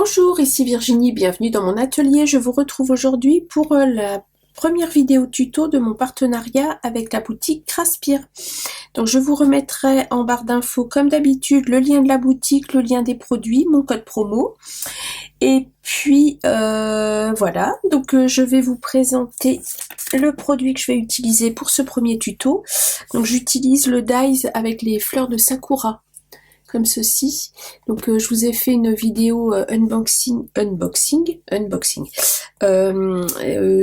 Bonjour, ici Virginie, bienvenue dans mon atelier. Je vous retrouve aujourd'hui pour la première vidéo tuto de mon partenariat avec la boutique Craspire. Donc je vous remettrai en barre d'infos comme d'habitude le lien de la boutique, le lien des produits, mon code promo. Et puis voilà, donc je vais vous présenter le produit que je vais utiliser pour ce premier tuto. Donc j'utilise le dies avec les fleurs de sakura. Comme ceci. Donc je vous ai fait une vidéo unboxing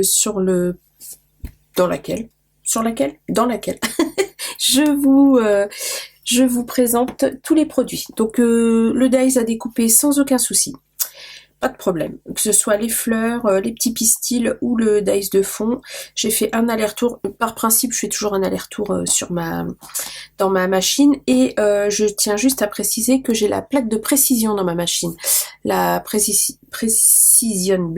sur le dans laquelle je vous présente tous les produits. Donc le dies a découpé sans aucun souci. Pas de problème, que ce soit les fleurs, les petits pistils ou le dies de fond. J'ai fait un aller-retour, par principe je fais toujours un aller-retour dans ma machine et je tiens juste à préciser que j'ai la plaque de précision dans ma machine. La Precision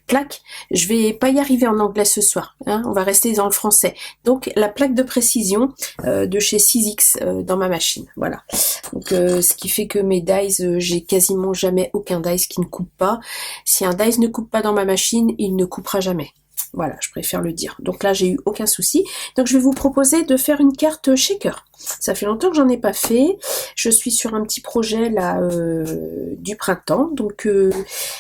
plaque, je vais pas y arriver en anglais ce soir, hein, on va rester dans le français. Donc la plaque de précision de chez 6X dans ma machine, voilà. Donc ce qui fait que mes dies, j'ai quasiment jamais aucun dies qui ne coupe pas. Si un dies ne coupe pas dans ma machine, il ne coupera jamais. Voilà, je préfère le dire. Donc là, j'ai eu aucun souci. Donc je vais vous proposer de faire une carte shaker. Ça fait longtemps que j'en ai pas fait. Je suis sur un petit projet là du printemps. Donc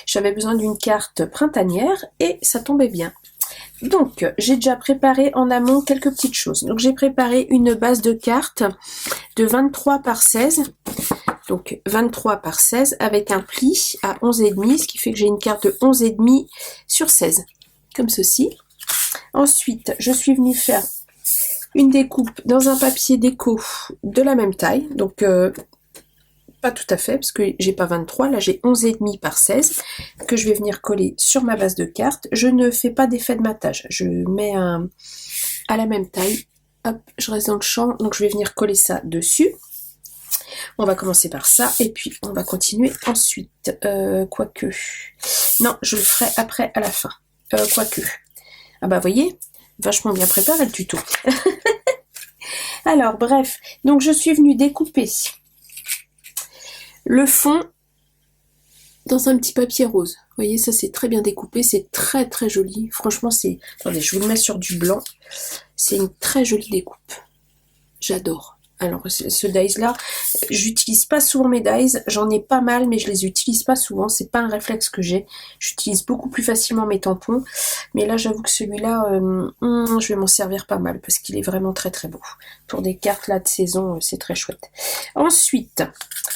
j'avais besoin d'une carte printanière et ça tombait bien. Donc j'ai déjà préparé en amont quelques petites choses. Donc j'ai préparé une base de cartes de 23 par 16. Donc 23 par 16 avec un pli à 11,5, ce qui fait que j'ai une carte de 11,5 sur 16. Comme ceci. Ensuite, je suis venue faire une découpe dans un papier déco de la même taille. Donc, pas tout à fait, parce que j'ai pas 23. Là, j'ai 11,5 par 16 que je vais venir coller sur ma base de cartes. Je ne fais pas d'effet de matage. Je mets à la même taille. Hop, je reste dans le champ. Donc, je vais venir coller ça dessus. On va commencer par ça et puis on va continuer ensuite. Quoique. Non, je le ferai après à la fin. Quoique. Ah bah voyez, vachement bien préparé le tuto. Alors bref, donc je suis venue découper le fond dans un petit papier rose. Vous voyez, ça c'est très bien découpé, c'est très très joli. Franchement c'est... Attendez, je vous le mets sur du blanc. C'est une très jolie découpe. J'adore. Alors ce dies là, j'utilise pas souvent mes dies, j'en ai pas mal mais je les utilise pas souvent, c'est pas un réflexe que j'ai. J'utilise beaucoup plus facilement mes tampons, mais là j'avoue que celui-là, je vais m'en servir pas mal parce qu'il est vraiment très très beau. Pour des cartes là de saison, c'est très chouette. Ensuite,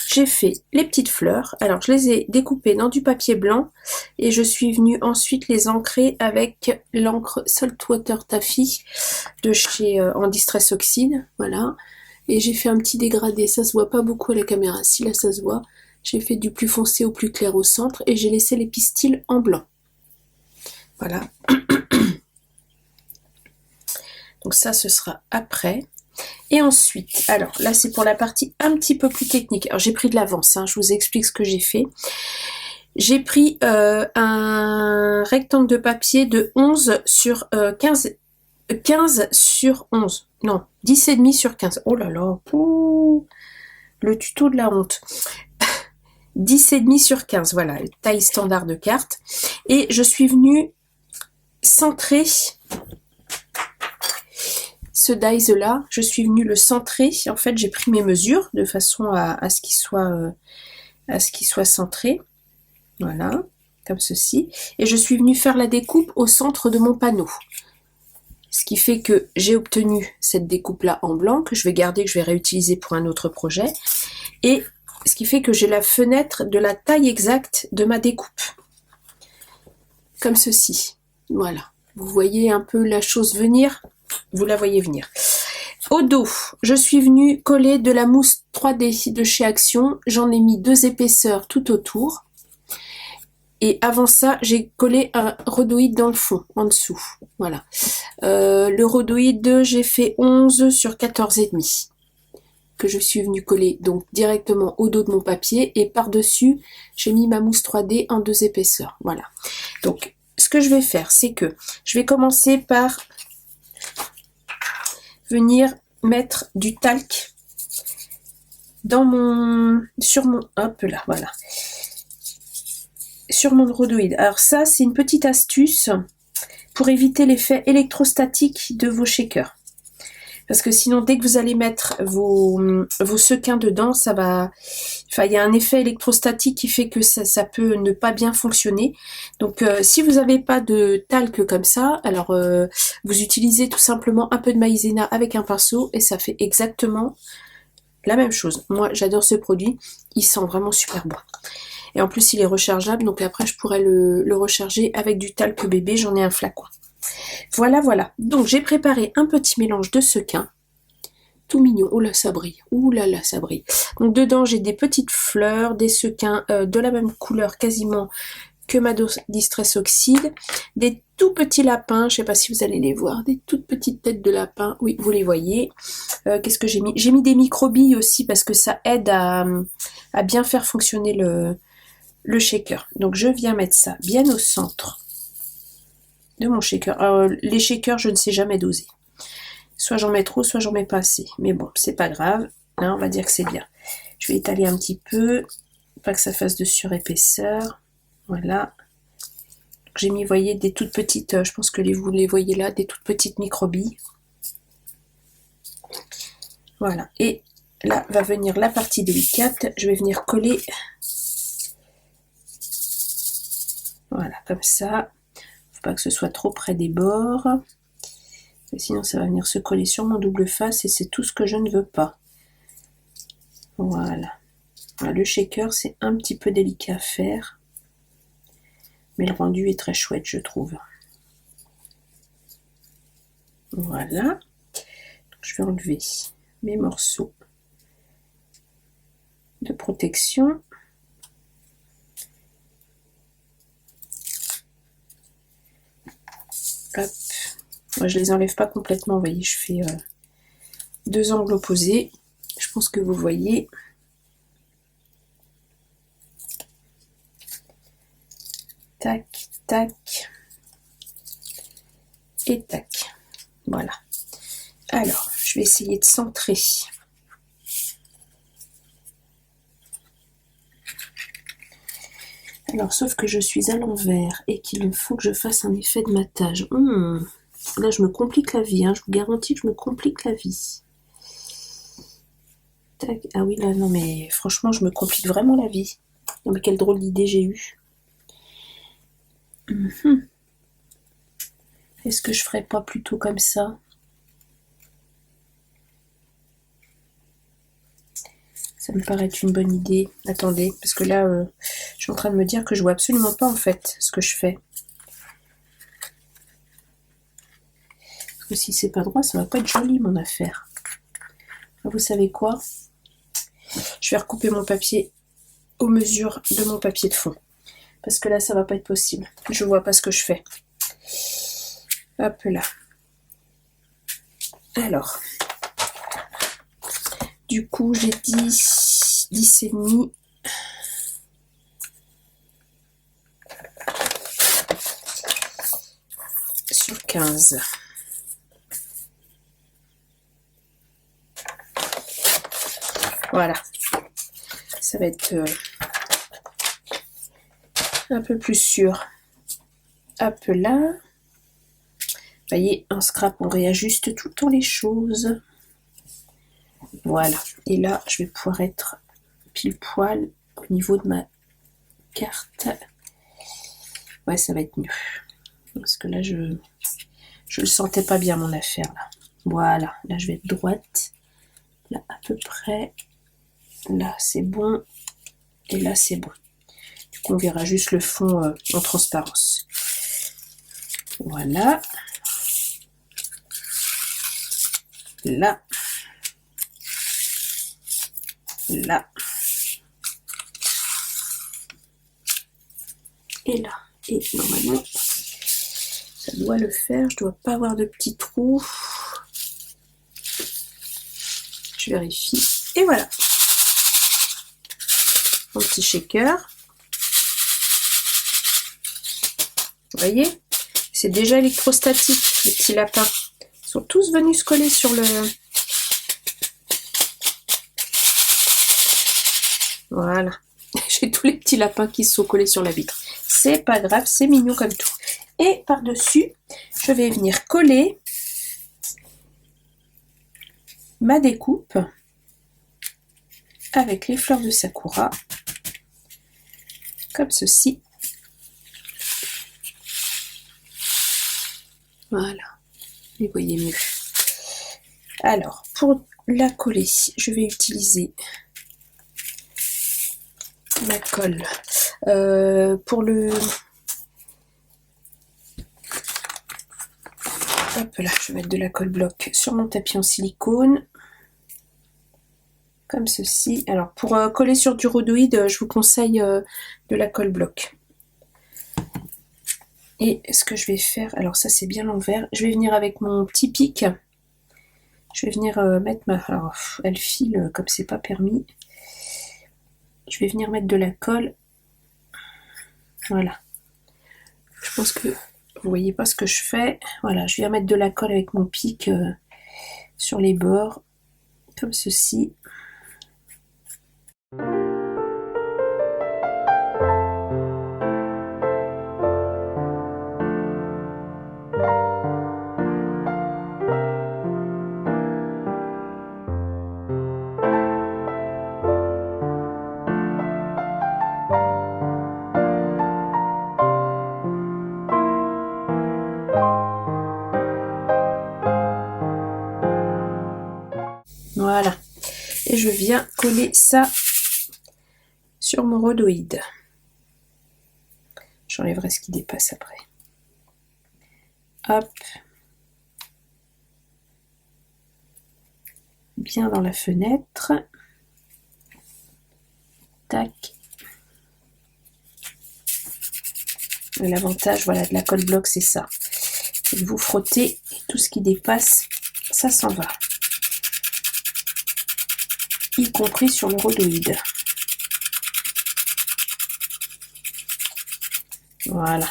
j'ai fait les petites fleurs. Alors je les ai découpées dans du papier blanc et je suis venue ensuite les ancrer avec l'encre Saltwater Taffy de chez en Distress Oxide, voilà. Et j'ai fait un petit dégradé, ça se voit pas beaucoup à la caméra, si là ça se voit. J'ai fait du plus foncé au plus clair au centre et j'ai laissé les pistils en blanc. Voilà. Donc ça, ce sera après. Et ensuite, alors là c'est pour la partie un petit peu plus technique. Alors j'ai pris de l'avance, hein, je vous explique ce que j'ai fait. J'ai pris un rectangle de papier de 11 sur 15 sur 11. Non, 10,5 sur 15. Oh là là, ouh, le tuto de la honte. 10,5 sur 15, voilà, taille standard de carte. Et je suis venue centrer ce dies là. Je suis venue le centrer. En fait, j'ai pris mes mesures de façon à ce qu'il soit centré. Voilà, comme ceci. Et je suis venue faire la découpe au centre de mon panneau. Ce qui fait que j'ai obtenu cette découpe-là en blanc, que je vais garder, que je vais réutiliser pour un autre projet. Et ce qui fait que j'ai la fenêtre de la taille exacte de ma découpe. Comme ceci. Voilà. Vous voyez un peu la chose venir. Vous la voyez venir. Au dos, je suis venue coller de la mousse 3D de chez Action. J'en ai mis 2 épaisseurs tout autour. Et avant ça, j'ai collé un rhodoïde dans le fond, en dessous. Voilà. Le rhodoïde, j'ai fait 11 sur 14,5. Que je suis venue coller donc directement au dos de mon papier. Et par-dessus, j'ai mis ma mousse 3D en 2 épaisseurs. Voilà. Donc, ce que je vais faire, c'est que je vais commencer par venir mettre du talc sur mon... Hop là, voilà. sur mon rhodoïde. Alors ça, c'est une petite astuce pour éviter l'effet électrostatique de vos shakers. Parce que sinon, dès que vous allez mettre vos sequins dedans, ça va... Enfin, il y a un effet électrostatique qui fait que ça peut ne pas bien fonctionner. Donc, si vous n'avez pas de talc comme ça, alors vous utilisez tout simplement un peu de maïzena avec un pinceau et ça fait exactement la même chose. Moi, j'adore ce produit. Il sent vraiment super bon. Et en plus, il est rechargeable. Donc après, je pourrais le recharger avec du talc bébé. J'en ai un flacon. Voilà, voilà. Donc, j'ai préparé un petit mélange de sequins. Tout mignon. Oh là, ça brille. Ouh là là, ça brille. Donc, dedans, j'ai des petites fleurs, des sequins de la même couleur quasiment que ma Distress Oxide. Des tout petits lapins. Je sais pas si vous allez les voir. Des toutes petites têtes de lapin. Oui, vous les voyez. Qu'est-ce que j'ai mis? J'ai mis des microbilles aussi parce que ça aide à bien faire fonctionner le shaker. Donc, je viens mettre ça bien au centre de mon shaker. Alors, les shakers, je ne sais jamais doser. Soit j'en mets trop, soit j'en mets pas assez. Mais bon, c'est pas grave. Là, on va dire que c'est bien. Je vais étaler un petit peu, pas que ça fasse de surépaisseur. Voilà. J'ai mis, vous voyez, des toutes petites, je pense que vous les voyez là, des toutes petites microbilles. Voilà. Et là va venir la partie délicate. Je vais venir coller. Voilà, comme ça. Pas que ce soit trop près des bords, sinon ça va venir se coller sur mon double face et c'est tout ce que je ne veux pas. Voilà. Le shaker, c'est un petit peu délicat à faire, mais le rendu est très chouette, je trouve. Voilà. Donc, je vais enlever mes morceaux de protection. Hop. Moi, je les enlève pas complètement, vous voyez, je fais deux angles opposés. Je pense que vous voyez. Tac, tac. Et tac. Voilà. Alors, je vais essayer de centrer. Alors, sauf que je suis à l'envers et qu'il faut que je fasse un effet de matage. Là, je me complique la vie, hein. Je vous garantis que je me complique la vie. Tac. Ah oui, là, non, mais franchement, je me complique vraiment la vie. Non, mais quelle drôle d'idée j'ai eue. Est-ce que je ferais pas plutôt comme ça? Ça me paraît une bonne idée. Attendez, parce que là, je suis en train de me dire que je vois absolument pas en fait ce que je fais. Parce que si c'est pas droit, ça va pas être joli mon affaire. Vous savez quoi? Je vais recouper mon papier aux mesures de mon papier de fond. Parce que là, ça va pas être possible. Je vois pas ce que je fais. Hop là. Alors. Du coup, j'ai 10,5 sur 15. Voilà. Ça va être un peu plus sûr. Hop là. Vous voyez, en scrap, on réajuste tout le temps les choses. Voilà. Et là, je vais pouvoir être pile poil au niveau de ma carte. Ouais, ça va être mieux. Parce que là, je le sentais pas bien, mon affaire, là. Voilà. Là, je vais être droite. Là, à peu près. Là, c'est bon. Et là, c'est bon. Du coup, on verra juste le fond en transparence. Voilà. Là. Là. Et là. Et normalement, ça doit le faire. Je dois pas avoir de petits trous. Je vérifie. Et voilà. Mon petit shaker. Vous voyez? C'est déjà électrostatique, les petits lapins. Ils sont tous venus se coller sur le... Voilà. J'ai tous les petits lapins qui se sont collés sur la vitre. c'est pas grave, c'est mignon comme tout. Et par-dessus, je vais venir coller ma découpe avec les fleurs de sakura, comme ceci. Voilà, vous voyez mieux. Alors, pour la coller, je vais utiliser ma colle. Pour le... Hop là, je vais mettre de la colle bloc sur mon tapis en silicone. Comme ceci. Alors, pour coller sur du rhodoïde, je vous conseille de la colle bloc. Et ce que je vais faire, alors ça c'est bien l'envers, je vais venir avec mon petit pic, je vais venir mettre ma... Alors, elle file comme c'est pas permis. Je vais venir mettre de la colle. Voilà. Je pense que vous voyez pas ce que je fais. Voilà, je viens mettre de la colle avec mon pic sur les bords, comme ceci. Voilà. Et je viens coller ça sur mon rhodoïde. J'enlèverai ce qui dépasse après. Hop. Bien dans la fenêtre. Tac. L'avantage, voilà, de la colle bloc, c'est ça. Vous frottez et tout ce qui dépasse, ça s'en va. Y compris sur le rhodoïde. Voilà.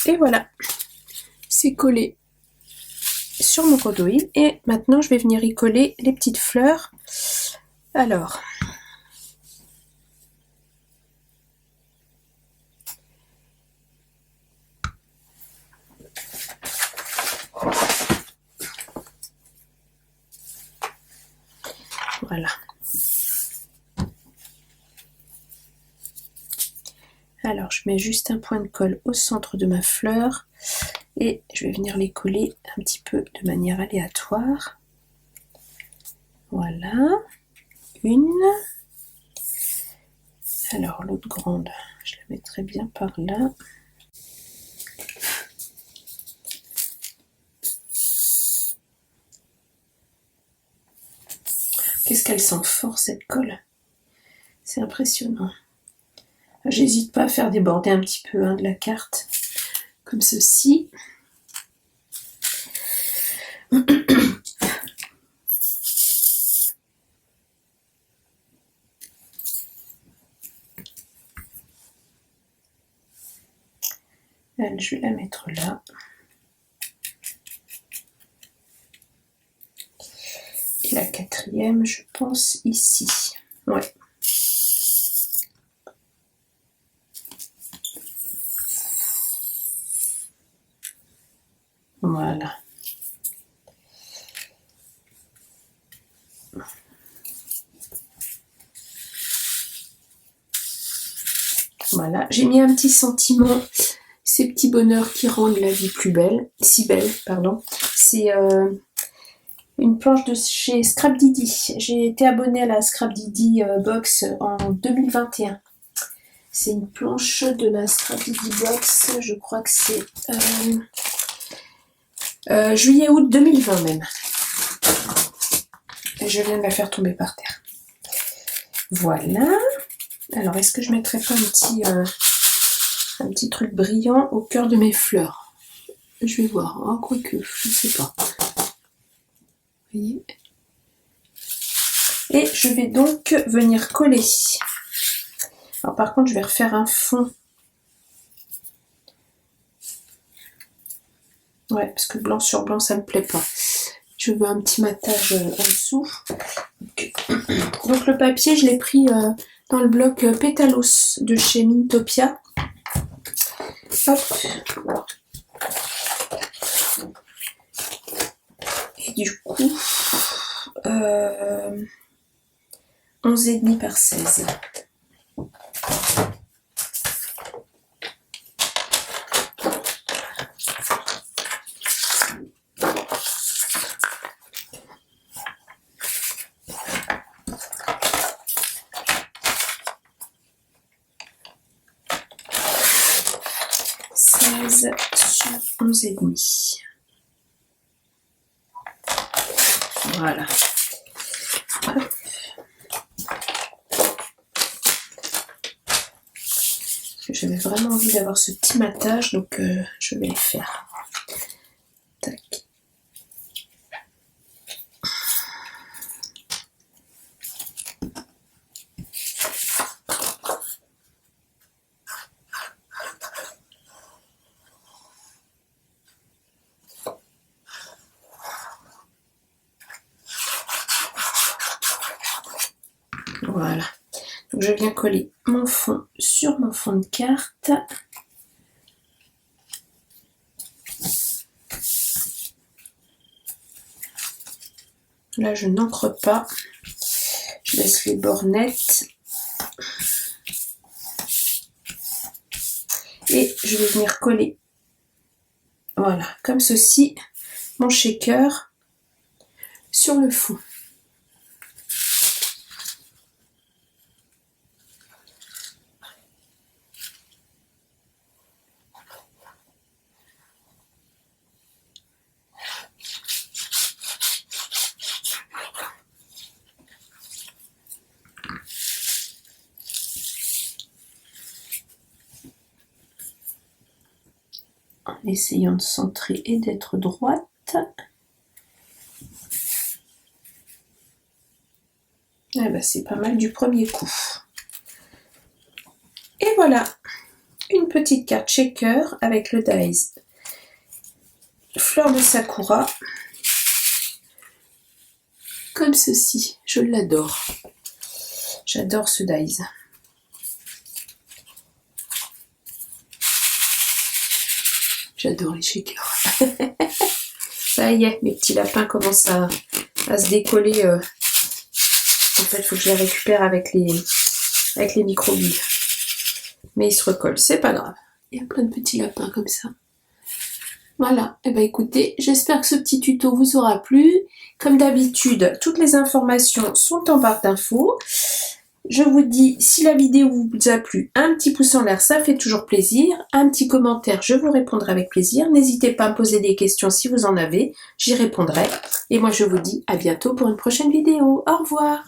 Et voilà, c'est collé sur mon rhodoïde. Et maintenant, je vais venir y coller les petites fleurs. Alors, voilà. Alors, je mets juste un point de colle au centre de ma fleur et je vais venir les coller un petit peu de manière aléatoire. Voilà, une. Alors, l'autre grande, je la mettrai bien par là. Qu'est-ce qu'elle sent fort cette colle, c'est impressionnant. J'hésite pas à faire déborder un petit peu de la carte, comme ceci. Elle, je vais la mettre là. Et la quatrième, je pense ici. Ouais. Voilà. Voilà, j'ai mis un petit sentiment, ces petits bonheurs qui rendent la vie plus belle, si belle, pardon. C'est une planche de chez Scrapdiddy. J'ai été abonnée à la Scrapdiddy Box en 2021. C'est une planche de la Scrapdiddy Box, je crois que c'est Juillet-août 2020 même. Et je viens de la faire tomber par terre. Voilà. Alors, est-ce que je mettrais pas un petit truc brillant au cœur de mes fleurs? Je vais voir. Oh, quoique, je ne sais pas. Vous voyez? Et je vais donc venir coller. Alors, par contre, je vais refaire un fond. Ouais, parce que blanc sur blanc, ça me plaît pas. Je veux un petit matage en dessous. Donc le papier, je l'ai pris dans le bloc Pétalos de chez Mintopia. Hop. Et du coup, 11,5 par 16. Sur 11,5. Voilà. Hop. J'avais vraiment envie d'avoir ce petit matage, donc je vais le faire. Tac. Voilà. Donc je viens coller mon fond sur mon fond de carte. Là, je n'encre pas. Je laisse les bords nets. Et je vais venir coller, voilà, comme ceci, mon shaker sur le fond. En essayant de centrer et d'être droite. Eh ben, c'est pas mal du premier coup. Et voilà, une petite carte shaker avec le dies Fleur de Sakura. Comme ceci, je l'adore. J'adore ce dies. J'adore les shakers. Ça y est, mes petits lapins commencent à se décoller. En fait, il faut que je les récupère avec les micro-billes. Mais ils se recollent, c'est pas grave. Il y a plein de petits lapins comme ça. Voilà, et ben écoutez, j'espère que ce petit tuto vous aura plu. Comme d'habitude, toutes les informations sont en barre d'infos. Je vous dis, si la vidéo vous a plu, un petit pouce en l'air, ça fait toujours plaisir. Un petit commentaire, je vous répondrai avec plaisir. N'hésitez pas à me poser des questions si vous en avez, j'y répondrai. Et moi, je vous dis à bientôt pour une prochaine vidéo. Au revoir!